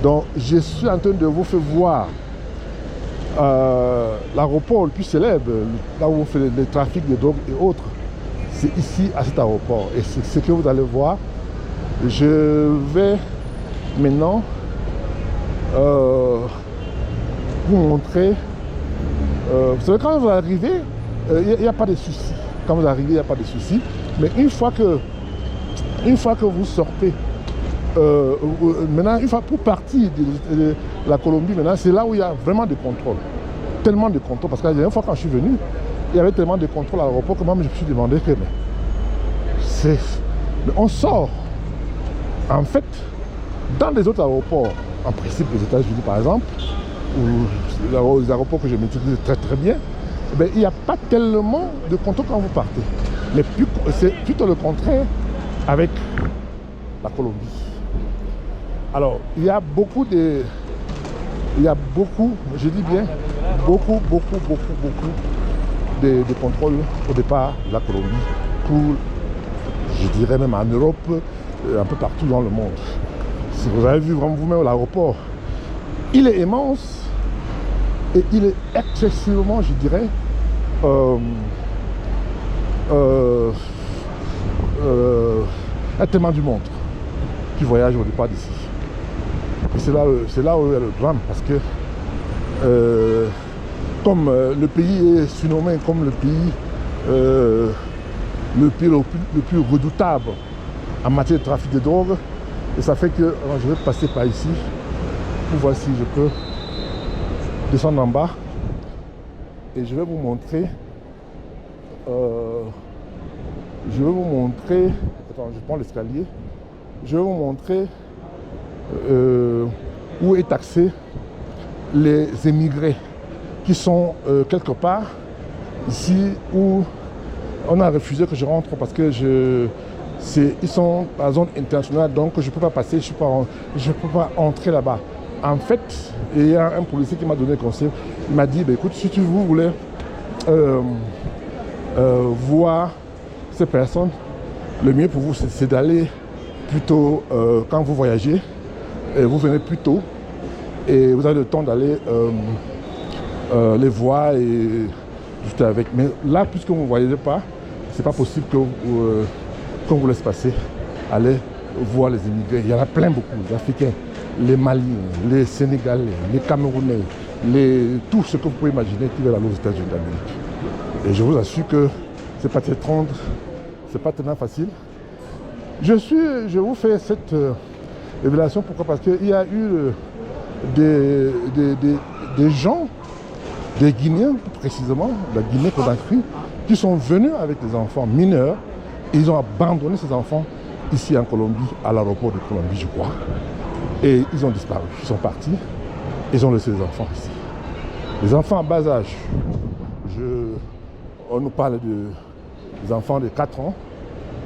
Donc je suis en train de vous faire voir l'aéroport le plus célèbre, là où on fait le trafic de drogue et autres. C'est ici à cet aéroport. Et c'est ce que vous allez voir. Je vais maintenant vous montrer. Vous savez, quand vous arrivez, il n'y a pas de souci. Quand vous arrivez, il n'y a pas de souci. Mais une fois que vous sortez, maintenant, une fois pour partir de la Colombie, maintenant, c'est là où il y a vraiment des contrôles. Tellement de contrôles. Parce que la dernière fois, quand je suis venu, il y avait tellement de contrôles à l'aéroport que moi, je me suis demandé que mais on sort. En fait, dans les autres aéroports, en principe les États-Unis par exemple, ou les aéroports que je maîtrise très très bien, ben, il n'y a pas tellement de contrôle quand vous partez. Mais c'est plutôt le contraire avec la Colombie. Alors, il y a beaucoup, je dis bien, beaucoup de contrôles au départ de la Colombie, pour, je dirais même en Europe, un peu partout dans le monde. Si vous avez vu vraiment vous-même l'aéroport, il est immense et il est excessivement, je dirais, il y a tellement du monde qui voyage au départ d'ici. Et c'est là où il y a le drame, parce que comme le pays est surnommé comme le pays le plus redoutable en matière de trafic de drogue, et ça fait que je vais passer par ici pour voir si je peux descendre en bas, et je vais vous montrer attends, je prends l'escalier, je vais vous montrer où est taxé les émigrés qui sont quelque part ici, où on a refusé que je rentre parce que ils sont à la zone internationale, donc je ne peux pas passer, je ne peux pas entrer là-bas. En fait, il y a un policier qui m'a donné conseil, il m'a dit, bah, écoute, si vous voulez voir ces personnes, le mieux pour vous, c'est d'aller plutôt, quand vous voyagez, et vous venez plus tôt, et vous avez le temps d'aller les voir et juste avec. Mais là, puisque vous ne voyagez pas, c'est pas possible qu'on vous laisse passer. Allez voir les immigrés. Il y en a plein, beaucoup. Les Africains, les Maliens, les Sénégalais, les Camerounais, tout ce que vous pouvez imaginer qui veulent aller aux États-Unis d'Amérique. Et je vous assure que c'est pas tellement facile. Je vous fais cette révélation, pourquoi? Parce qu'il y a eu des gens, des Guinéens précisément, de la Guinée-Conakry, qui sont venus avec des enfants mineurs, et ils ont abandonné ces enfants ici en Colombie, à l'aéroport de Colombie, je crois. Et ils ont disparu, ils sont partis, ils ont laissé les enfants ici. Les enfants en bas âge, on nous parle des enfants de 4 ans,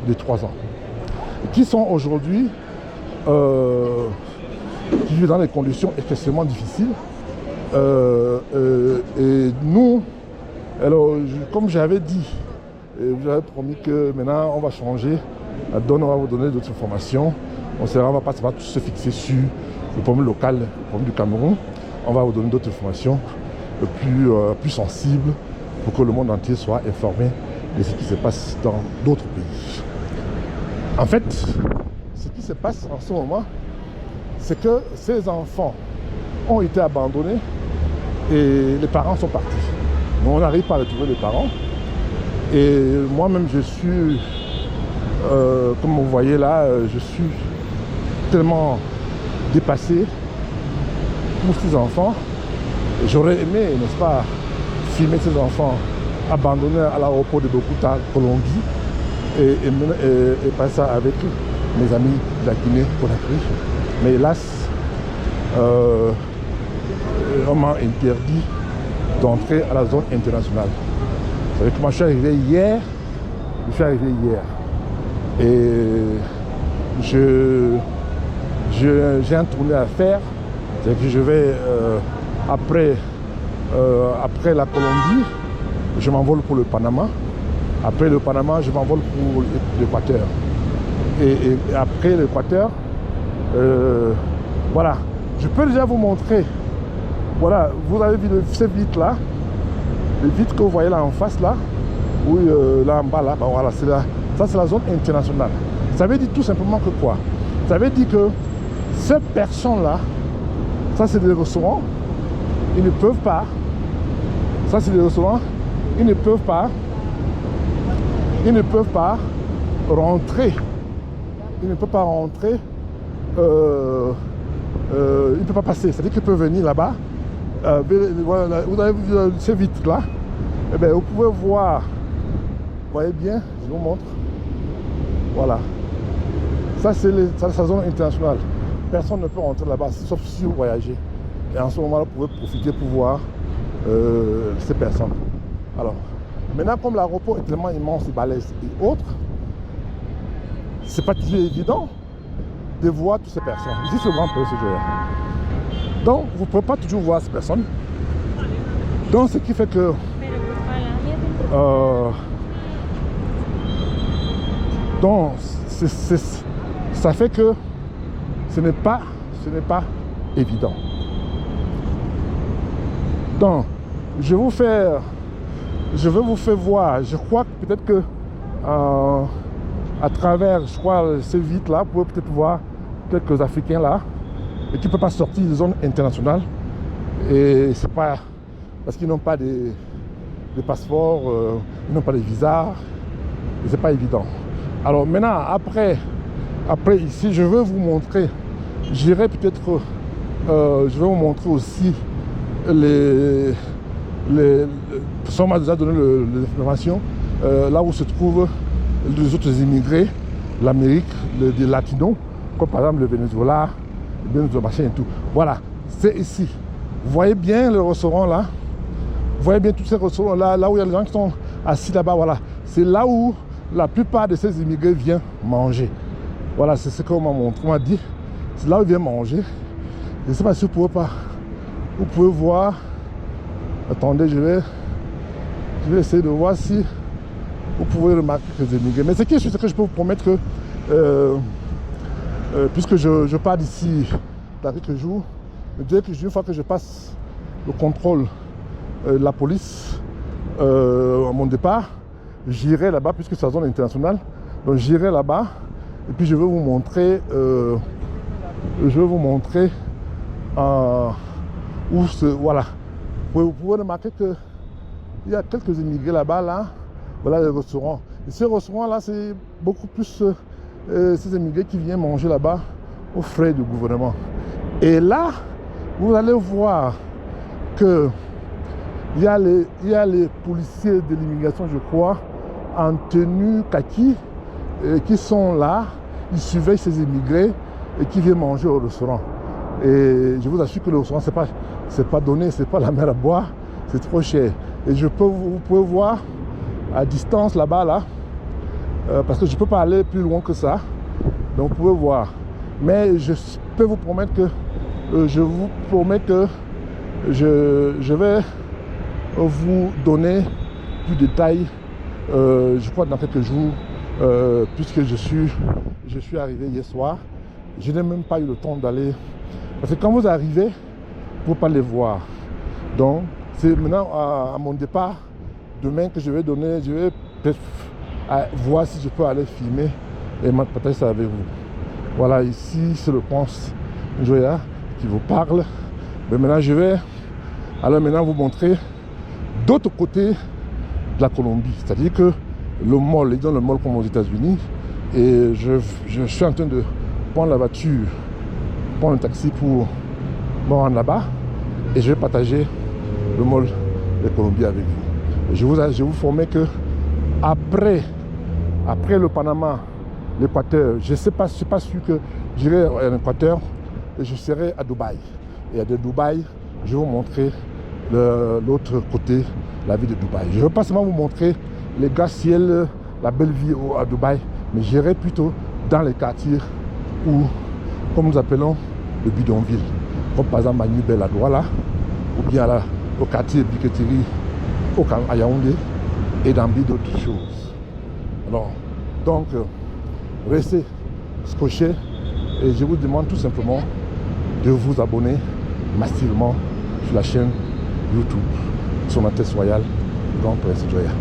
de 3 ans, qui sont aujourd'hui, qui vivent dans des conditions extrêmement difficiles. Et nous, alors, comme j'avais dit, j'avais promis que maintenant on va changer, on va vous donner d'autres informations. On ne va pas tous se fixer sur le problème local, le problème du Cameroun. On va vous donner d'autres informations plus sensibles pour que le monde entier soit informé de ce qui se passe dans d'autres pays. En fait, ce qui se passe en ce moment, c'est que ces enfants ont été abandonnés et les parents sont partis. Donc on n'arrive pas à retrouver les parents. Et moi-même, je suis, comme vous voyez là, je suis tellement dépassé pour ces enfants. J'aurais aimé, n'est-ce pas, filmer ces enfants abandonnés à l'aéroport de Bogota, Colombie, et passer ça avec mes amis de la Guinée-Conakry. Mais hélas, on m'a interdit d'entrer à la zone internationale. Vous savez que moi je suis arrivé hier. Et j'ai un tournée à faire. C'est que je vais, après la Colombie, je m'envole pour le Panama. Après le Panama, je m'envole pour l'Équateur. Et après l'Équateur, voilà, Je peux déjà vous montrer. Voilà, vous avez vu ces vitres là. Les vitres que vous voyez là en face là. Oui, là en bas là. Bah, voilà, ça c'est la zone internationale. Ça veut dire tout simplement que quoi? Ça veut dire que ces personnes là, ça c'est des restaurants. Ils ne peuvent pas. Ça c'est des restaurants. Ils ne peuvent pas rentrer. Ils ne peuvent pas rentrer. Ils ne peuvent pas passer. C'est-à-dire qu'ils peuvent venir là-bas. Voilà, vous avez vu ces vitres là. Eh bien, vous pouvez voir. Vous voyez bien, je vous montre. Voilà. Ça c'est la zone internationale. Personne ne peut rentrer là-bas, sauf si vous voyagez. Et en ce moment-là, vous pouvez profiter pour voir ces personnes. Alors, maintenant, comme l'aéroport est tellement immense et balèze et autres, c'est pas toujours évident de voir toutes ces personnes. Ici, c'est le grand pays, ce jour. Donc, vous ne pouvez pas toujours voir ces personnes. Donc, ce qui fait que donc, ça fait que ce n'est pas évident. Donc, je vais vous faire voir. Je crois que peut-être que à travers, je crois, ces vitres là, vous pouvez peut-être voir quelques Africains là et qui ne peuvent pas sortir des zones internationales. Et c'est pas parce qu'ils n'ont pas des passeports, ils n'ont pas de visas. Et c'est pas évident. Alors maintenant, après ici, je vais vous montrer. J'irai peut-être, je vais vous montrer aussi on m'a déjà donné l'information, là où se trouvent les autres immigrés, l'Amérique, les latinos, comme par exemple le Venezuela, machin et tout. Voilà, c'est ici. Vous voyez bien le restaurant là. Vous voyez bien tous ces restaurants là où il y a les gens qui sont assis là-bas. Voilà, c'est là où la plupart de ces immigrés viennent manger. Voilà, c'est ce qu'on m'a montré, on m'a dit. C'est là où ils viennent manger. Je ne sais pas si vous pouvez voir. Attendez, je vais essayer de voir si vous pouvez remarquer que les immigrés. Mais c'est que je peux vous promettre que puisque je pars d'ici dans quelques jours, une fois que je passe le contrôle de la police à mon départ, j'irai là-bas puisque c'est la zone internationale. Donc j'irai là-bas et puis je vais vous montrer où voilà. Vous pouvez remarquer qu'il y a quelques immigrés là-bas, là. Voilà les restaurants. Et ces restaurants-là, c'est beaucoup plus ces immigrés qui viennent manger là-bas aux frais du gouvernement. Et là, vous allez voir que il y a les policiers de l'immigration, je crois, en tenue kaki, qui sont là. Ils surveillent ces immigrés et qui viennent manger au restaurant. Et je vous assure que le restaurant, c'est pas donné, c'est pas la mer à boire, c'est trop cher. Et vous pouvez voir à distance là-bas, là, parce que je ne peux pas aller plus loin que ça. Donc vous pouvez voir. Mais je peux vous promettre que je vais vous donner plus de détails, je crois dans quelques jours, puisque je suis arrivé hier soir. Je n'ai même pas eu le temps d'aller. Parce que quand vous arrivez, vous ne pouvez pas les voir. Donc, c'est maintenant à mon départ, demain que je vais peut-être voir si je peux aller filmer et partager ça avec vous. Voilà, ici, c'est le Ponce Njoya qui vous parle. Mais maintenant, je vais maintenant vous montrer d'autres côtés de la Colombie. C'est-à-dire que le mall, ils ont le mall comme aux États-Unis. Et je suis en train de prendre la voiture, prendre un taxi pour me rendre là-bas. Et je vais partager le mall de Colombie avec vous. Je vous promets que après le Panama, l'Équateur, je ne suis pas sûr que j'irai en Équateur, et je serai à Dubaï. Et à Dubaï, je vais vous montrer l'autre côté, la ville de Dubaï. Je ne veux pas seulement vous montrer les gratte-ciel, la belle vie à Dubaï, mais j'irai plutôt dans les quartiers où, comme nous appelons, le bidonville. Comme par exemple à Nubel à Douala, ou bien au quartier Biketiri, à Yaoundé, et dans bien d'autres choses. Alors, donc, restez scotchés et je vous demande tout simplement de vous abonner massivement sur la chaîne YouTube Son Altesse Royale Grand Prince Joya.